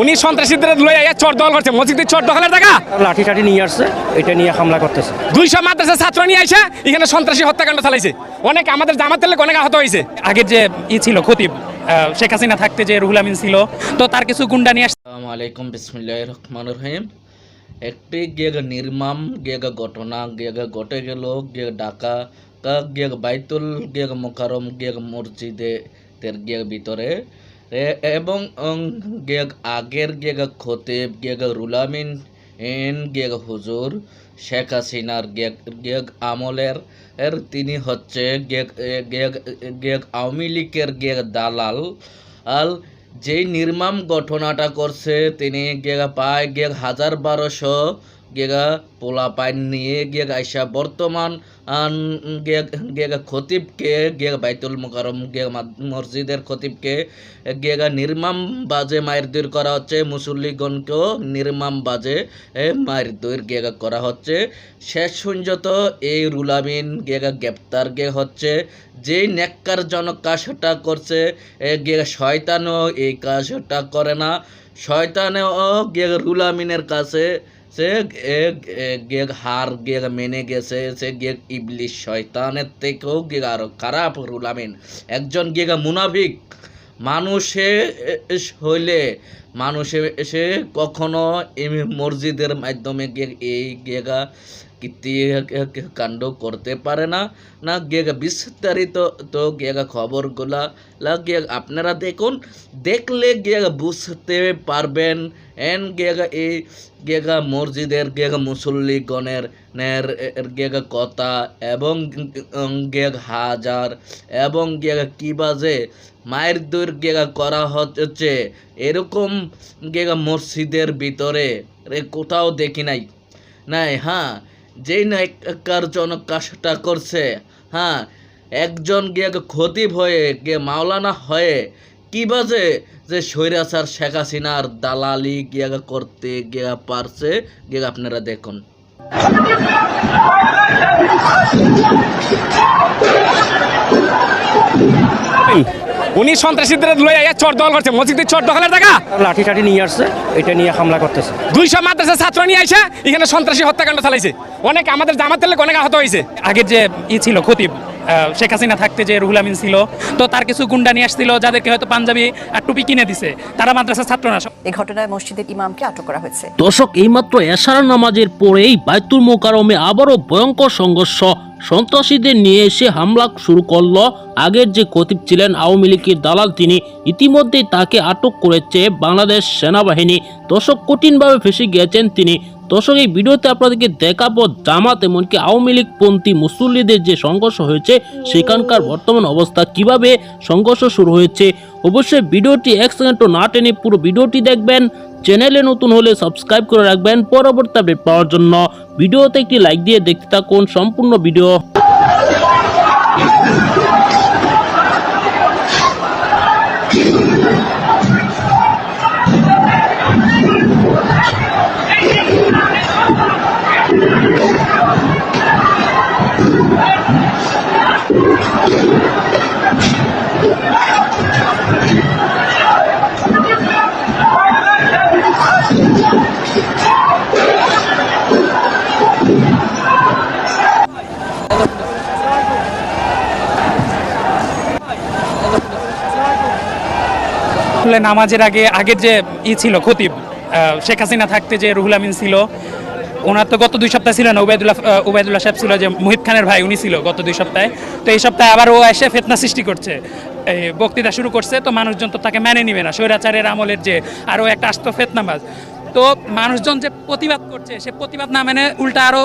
উনি সন্ত্রাসীদের লয়ে চর দল করছে, মসজিদের চর দখলের টাকা লাঠি টাঠি নিয়ে আসছে, এটা নিয়ে হামলা করতেছে। 200 মাদ্রাসা ছাত্র নিয়ে আইসা এখানে সন্ত্রাসী হত্যাকাণ্ড চালাইছে। অনেক আমাদের জামাতের লোক অনেক আহত হয়েছে। আগের যে ছিল খতিব শেখ হাসিনা থাকতে যে রুহুল আমিন ছিল, তো তার কিছু গুন্ডা নিয়ে আসছে। আসসালামু আলাইকুম, বিসমিল্লাহির রহমানির রহিম। একটি নির্মম ঘটনা ঘটে গেল ঢাকা বাইতুল মোকাররম মসজিদের ভিতরে, এবং আগের খতিব রুহুল আমিন হুজুর শেখ হাসিনার আমলের তিনি হচ্ছে আওয়ামী লীগের দালাল। যেই নির্মম ঘটনাটা করছে, তিনি পায় 1200 পোলা পাইন নিয়ে আইসা বর্তমান খতিবকে বাইতুল মোকাররম মসজিদের খতিবকে নির্মম বাজে মারধর করা হচ্ছে। মুসল্লিগণকেও নির্মম বাজে মারধর করা হচ্ছে। শেষ পর্যন্ত এই রুহুল আমিন গ্রেপ্তার হচ্ছে। যেই নেককারজনক কাজটা করছে, শয়তানও এই কাজটা করে না। শয়তানেও রুহুল আমিনের কাছে সে হার মেনে গেছে। সে ইবলিশ শয়তানের থেকেও আরো খারাপ রুহুল আমিন একজন মুনাফিক। মানুষে হইলে সে কখনো মসজিদের মাধ্যমে এই কাণ্ড করতে পারে না। বিস্তারিত তো খবরগুলা আপনারা দেখুন, দেখলে বুঝতে পারবেন। এই মসজিদের মুসল্লিগণের কথা এবং হাজার এবং কি বাজে মায়ের দূর করা হচ্ছে, এরকম মসজিদের ভিতরে কোথাও দেখি নাই। হ্যাঁ, যেই নেককারজনক কাজটা করছে, হ্যাঁ, একজন খতিব হয়ে মাওলানা হয়ে কি বাজে যে স্বৈরাচার শেখ হাসিনার দালালি করতে পারছে, আপনারা দেখুন। উনি সন্ত্রাসীদের লয়ে চর দল করছে, মসজিদের চর দখলের টাকা লাঠি টাঠি নিয়ে আসছে, এটা নিয়ে হামলা করতেছে। 200 মাদ্রাসা ছাত্র নিয়ে আইসা এখানে সন্ত্রাসী হত্যাকাণ্ড চালাইছে। অনেক আমাদের জামাতের লোক অনেক আহত হয়েছে। আগের যে ছিল খতিব শেখ হাসিনা থাকতে যে রুহুল আমিন ছিল, তো তার কিছু গুন্ডা নিয়ে আসছিল, যাদেরকে হয়তো পাঞ্জাবি আর টুপি কিনে দিছে। তারা মাদ্রাসা ছাত্র না। এই ঘটনায় মসজিদের ইমামকে আটক করা হয়েছে। দর্শক, এইমাত্র এশার নামাজের পরেই বাইতুল মোকাররমে আবারও ভয়ঙ্কর সংঘর্ষ। সন্ত্রাসীদের নিয়ে এসে হামলা শুরু করলো আগের যে খতিব ছিলেন আওয়ামী লীগের দালাল, তিনি ইতিমধ্যেই তাকে আটক করেছে বাংলাদেশ সেনাবাহিনী। দর্শক, কঠিনভাবে ফেঁসে গিয়েছেন তিনি। দর্শক, এই ভিডিওতে আপনাদেরকে দেখাবো জামাত এমনকি আওয়ামী লীগপন্থী মুসল্লিদের যে সংঘর্ষ হয়েছে, সেখানকার বর্তমান অবস্থা, কিভাবে সংঘর্ষ শুরু হয়েছে। অবশ্যই ভিডিওটি এক সেকেন্ডও না টেনে পুরো ভিডিওটি দেখবেন। চ্যানেলে নতুন হলে সাবস্ক্রাইব করে রাখবেন পরবর্তী আপডেট পাওয়ার জন্য। ভিডিওতে একটি লাইক দিয়ে দেখতে থাকুন সম্পূর্ণ ভিডিও। নামাজের আগের যে ছিল খতিব শেখ হাসিনা থাকতে যে রুহুল আমিন ছিল, ওনার তো গত 2 সপ্তাহ ছিল না, উবাইদুল্লাহ সাহেব ছিল, যে মুহিত খানের ভাই, উনি ছিল গত 2 সপ্তাহে। তো এই সপ্তাহে আবার ও এসে ফিতনা সৃষ্টি করছে, বক্তৃতা শুরু করছে। তো মানুষজন তো তাকে মেনে নিবে না, স্বৈরাচারের আমলের যে আরও একটা আস্ত ফিতনাবাজ। তো মানুষজন যে প্রতিবাদ করছে, সে প্রতিবাদ না মেনে উল্টা আরও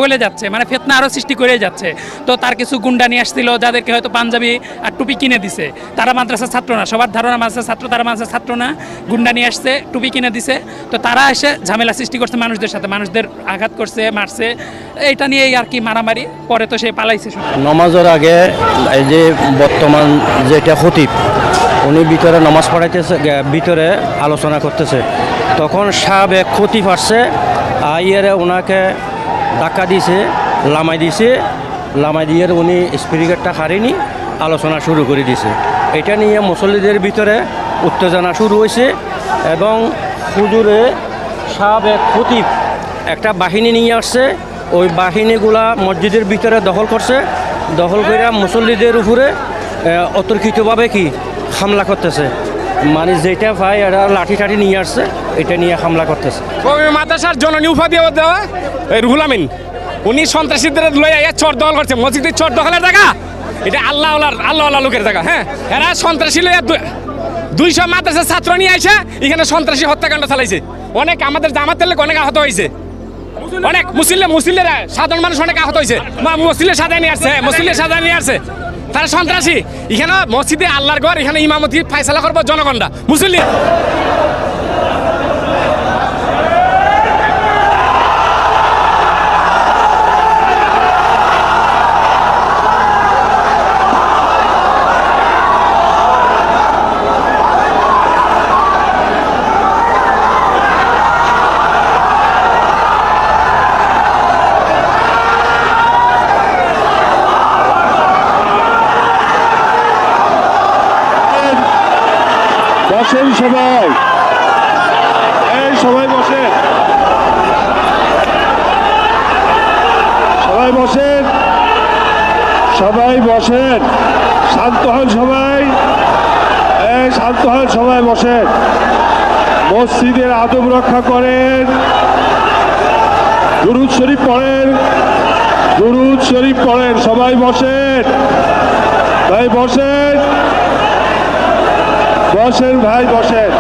বলে যাচ্ছে, মানে ফিতনা আরও সৃষ্টি করে যাচ্ছে। তো তার কিছু গুন্ডা নিয়ে আসছিল, যাদেরকে হয়তো পাঞ্জাবি আর টুপি কিনে দিছে। তারা মাদ্রাসা ছাত্র না, সবার ধারণা মাদ্রাসা ছাত্র, তারা মাদ্রাসা ছাত্র না। গুন্ডা নিয়ে আসছে, টুপি কিনে দিছে। তো তারা এসে ঝামেলা সৃষ্টি করছে মানুষদের সাথে, মানুষদের আঘাত করছে, মারছে। এইটা নিয়েই আর কি মারামারি। পরে তো সে পালাইছে। নামাজের আগে এই যে বর্তমান যেটা খতিব, উনি ভিতরে নামাজ পড়াইতেছে, ভিতরে আলোচনা করতেছে। তখন সাবেক খতিব আসছে, আইয়ারে ওনাকে ধাক্কা দিয়েছে, লামাই দিয়ে উনি স্পিকারটা হারিনি আলোচনা শুরু করে দিয়েছে। এটা নিয়ে মুসল্লিদের ভিতরে উত্তেজনা শুরু হয়েছে এবং হুজুরে সাবেক খতিব একটা বাহিনী নিয়ে আসছে। ওই বাহিনীগুলা মসজিদের ভিতরে দখল করছে, দখল করে মুসল্লিদের উপরে অতর্কিতভাবে কি হামলা করতেছে। মানে যেটা ভাই এরা লাঠি টাঠি নিয়ে আসছে, এটা নিয়ে হামলা করতেছে। কওমি মাদ্রাসার জননী উপাধি দেওয়া এই রুহুল আমিন, উনি সন্ত্রাসীদের লইয়া চর দখল করছে। মসজিদের চর দখলের জায়গা এটা আল্লাহ লোকের জায়গা। হ্যাঁ, এরা সন্ত্রাসী লইয়া 200 মাদ্রাসার ছাত্র নিয়ে আইসা এখানে সন্ত্রাসী হত্যাকাণ্ড চালাইছে। অনেক আমাদের জামাতের লোক অনেক আহত হয়েছে, অনেক মুসলিমরা সাধারণ মানুষ অনেক আহত হয়েছে। মুসলিমের সাজায় নিয়ে আসছে, মুসলিমের সাজায় নিয়ে আসছে। তারা সন্ত্রাসী। এখানে মসজিদে আল্লাহর ঘর, এখানে ইমামতি ফায়সালা করবো জনগণরা মুসলিম। বসেন সবাই, এই সবাই বসেন, সবাই বসেন, সবাই বসেন, শান্ত হন সবাই, এই শান্ত হন সবাই বসেন, মসজিদের আদব রক্ষা করেন, দুরূদ শরীফ পড়েন, দুরূদ শরীফ পড়েন, সবাই বসেন, ভাই বসেন, বসেন ভাই বসেন,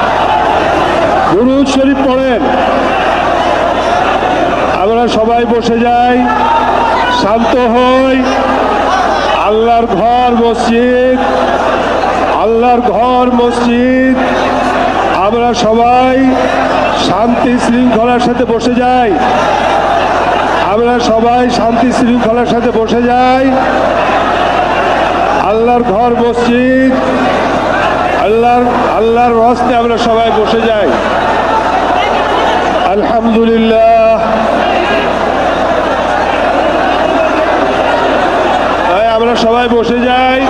দুরূদ শরীফ পড়েন। আমরা সবাই বসে যাই, শান্ত হই। আল্লাহর ঘর মসজিদ, আল্লাহর ঘর মসজিদ। আমরা সবাই শান্তি শৃঙ্খলার সাথে বসে যাই, আমরা সবাই শান্তি শৃঙ্খলার সাথে বসে যাই। আল্লাহর ঘর মসজিদ, আল্লাহর রাস্তে আমরা সবাই বসে যাই। আলহামদুলিল্লাহ। আমরা সবাই বসে যাই,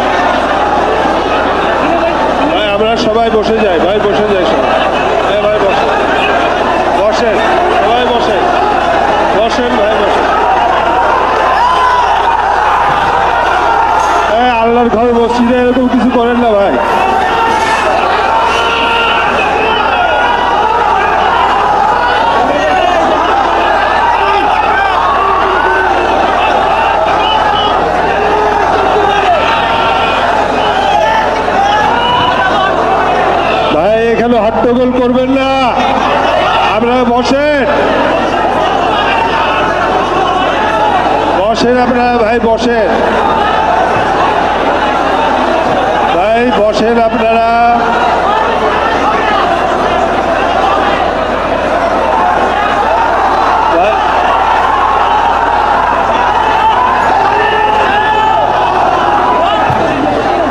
ভাই আমরা সবাই বসে যাই, ভাই বসে যাই সবাই, ভাই বসেন, বসেন সবাই বসেন, বসেন ভাই বসেন। আল্লাহর ঘর মসজিদে এরকম কিছু করেন না ভাই। এখানে হট্টগোল করবেন না, আপনারা বসেন, বসেন আপনারা, ভাই বসেন, ভাই বসেন আপনারা।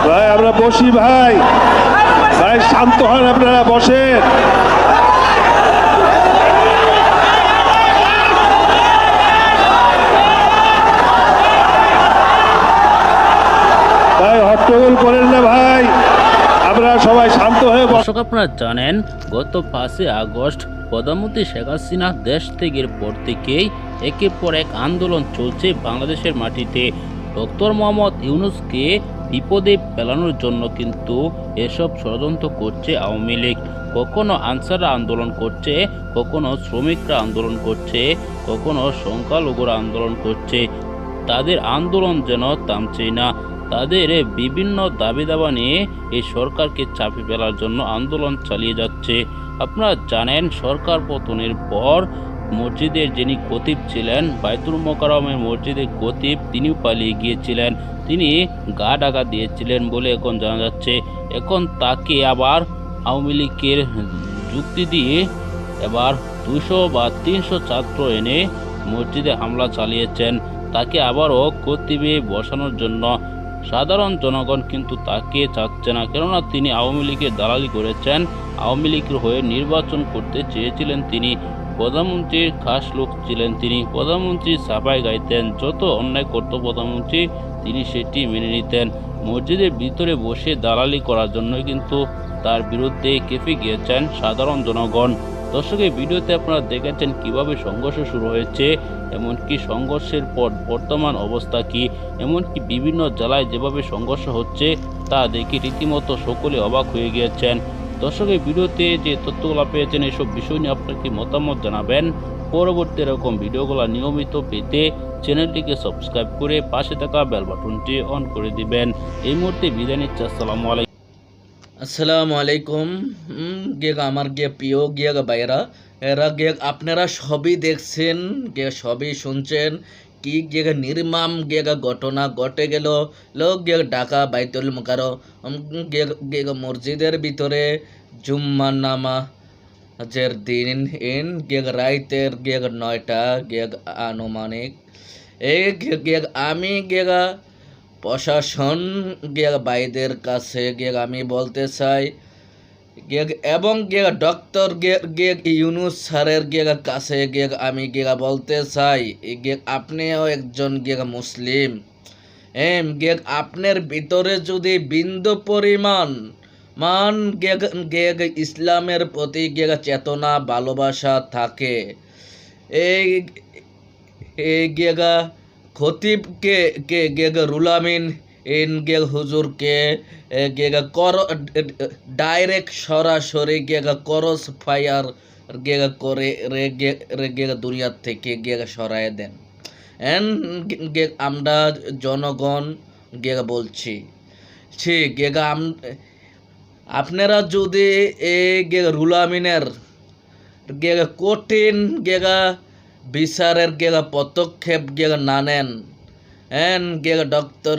ভাই আমরা বসি, ভাই ভাই শান্ত হন, আপনারা বসেন। ভাই হট্টগোল করেন না ভাই, আপনারা সবাই শান্ত হয়ে বসেন। দর্শক, আপনারা জানেন গত 5 আগস্ট প্রধানমন্ত্রী শেখ হাসিনা দেশ ত্যাগের পর থেকেই একের পর এক আন্দোলন চলছে বাংলাদেশের মাটিতে। ডক্টর মোহাম্মদ ইউনূসকে বিপদে ফেলানোর জন্য কিন্তু এসব ষড়যন্ত্র করছে আওয়ামী লীগ। কখনো আনসাররা আন্দোলন করছে, কখনো শ্রমিকরা আন্দোলন করছে, কখনো সংখ্যালঘুরা আন্দোলন করছে। তাদের আন্দোলন যেন থামছে না। তাদের বিভিন্ন দাবি দাবা নিয়ে এই সরকারকে চাপে ফেলার জন্য আন্দোলন চালিয়ে যাচ্ছে। আপনারা জানেন সরকার পতনের পর মসজিদের যিনি খতিব ছিলেন, বাইতুল মোকাররমের মসজিদের খতিব, তিনিও পালিয়ে গিয়েছিলেন। তিনি গা ঢাকা দিয়েছিলেন বলে এখন জানা যাচ্ছে। এখন তাকে আবার আওয়ামী লীগের যুক্তি দিয়ে এবার 200 বা 300 ছাত্র এনে মসজিদে হামলা চালিয়েছেন। তাকে আবারও খতিবে বসানোর জন্য সাধারণ জনগণ কিন্তু তাকে চাচ্ছে না, কেননা তিনি আওয়ামী লীগের দালালি করেছেন। আওয়ামী লীগের হয়ে নির্বাচন করতে চেয়েছিলেন তিনি, প্রধানমন্ত্রীর খাস লোক ছিলেন তিনি, প্রধানমন্ত্রী সাফাই গাইতেন, যত অন্যায় করত প্রধানমন্ত্রী তিনি সেটি মেনে নিতেন। মসজিদের ভিতরে বসে দালালি করার জন্যই কিন্তু তার বিরুদ্ধে কেঁপে গিয়েছেন সাধারণ জনগণ। দর্শক, এই ভিডিওতে আপনারা দেখেছেন কিভাবে সংঘর্ষ শুরু হয়েছে, এমনকি সংঘর্ষের পর বর্তমান অবস্থা কি, এমনকি বিভিন্ন জেলায় যেভাবে সংঘর্ষ হচ্ছে তা দেখে রীতিমতো সকলে অবাক হয়ে গিয়েছেন। দর্শক, এই ভিডিওতে যে তথ্যগুলো পেয়েছেন এসব বিষয় নিয়ে আপনার কি মতামত জানাবেন। পরবর্তী এরকম ভিডিওগুলো নিয়মিত পেতে চ্যানেলটিকে সাবস্ক্রাইব করে পাশে থাকা বেল বাটনটি অন করে দিবেন। এই মুহূর্তে বিদায় নিচ্ছি। আসসালামু আলাইকুম। আসসালামু আলাইকুম। আমার প্রিয় বাইরা, এরা আপনারা সবই দেখছেন, সবই শুনছেন কি নির্মম ঘটনা ঘটে গেল ঢাকা বাইতুল মুকাররম মসজিদের ভিতরে জুম্মা নামাজের দিন রাইতের 9টা আনুমানিক। আমি প্রশাসন ভাইদের কাছে আমি বলতে চাই এবং ডক্টর ইউনুস স্যারের কাছে আমি বলতে চাই, আপনিও একজন মুসলিম, আপনার ভিতরে যদি বিন্দু পরিমাণ ইসলামের প্রতি চেতনা ভালোবাসা থাকে, এই খতিবকে রুলামিন হুজুরকে ডাইরেক্ট সরাসরি করস ফায়ার করে দুনিয়ার থেকে সরাই দেন। আমরা জনগণ বলছি, আপনারা যদি রুলামিনের কঠিন বিচারের পদক্ষেপ না নেন, ডক্টর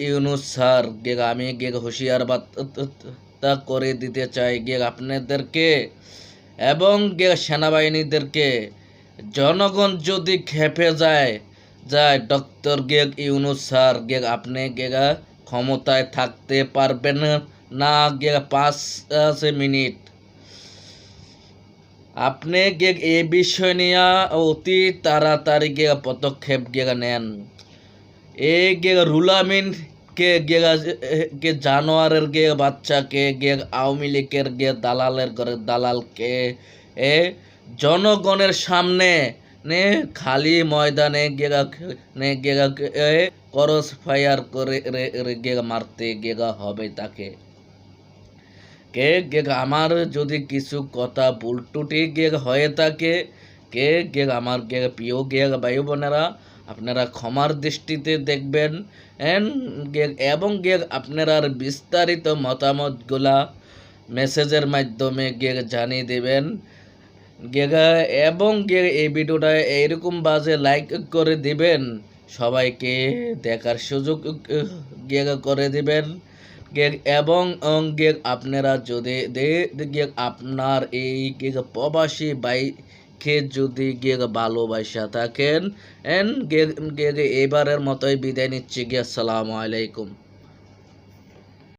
ইউনুস স্যার আমি হুঁশিয়ার বার্তা করে দিতে চাই আপনাদেরকে এবং সেনাবাহিনীদেরকে, জনগণ যদি খেপে যায় ডক্টর ইউনুস স্যার আপনি ক্ষমতায় থাকতে পারবেন না 5 মিনিট। আপনি এই বিষয় নিয়ে অতি তাড়াতাড়ি পদক্ষেপ নেন। এই রুলামিন জানোয়ারের বাচ্চাকে আওয়ামী লীগের দালালের দালালকে জনগণের সামনে খালি ময়দানে করস ফায়ার করে মারতে হবে তাকে। আমার যদি কিছু কথা ভুল ত্রুটি হয়ে থাকে, আমার প্রিয় ভাই বোনেরা, আপনারা ক্ষমার দৃষ্টিতে দেখবেন এবং আপনারা বিস্তারিত মতামতগুলা মেসেজের মাধ্যমে জানিয়ে দেবেন এবং এই ভিডিওটা এইরকম বাজে লাইক করে দিবেন, সবাইকে দেখার সুযোগ করে দিবেন এবং আপনারা যদি আপনার এই প্রবাসী বাইকে যদি ভালোবাসা থাকেন, এবারের মতোই বিদায় নিচ্ছি। আসসালামু আলাইকুম।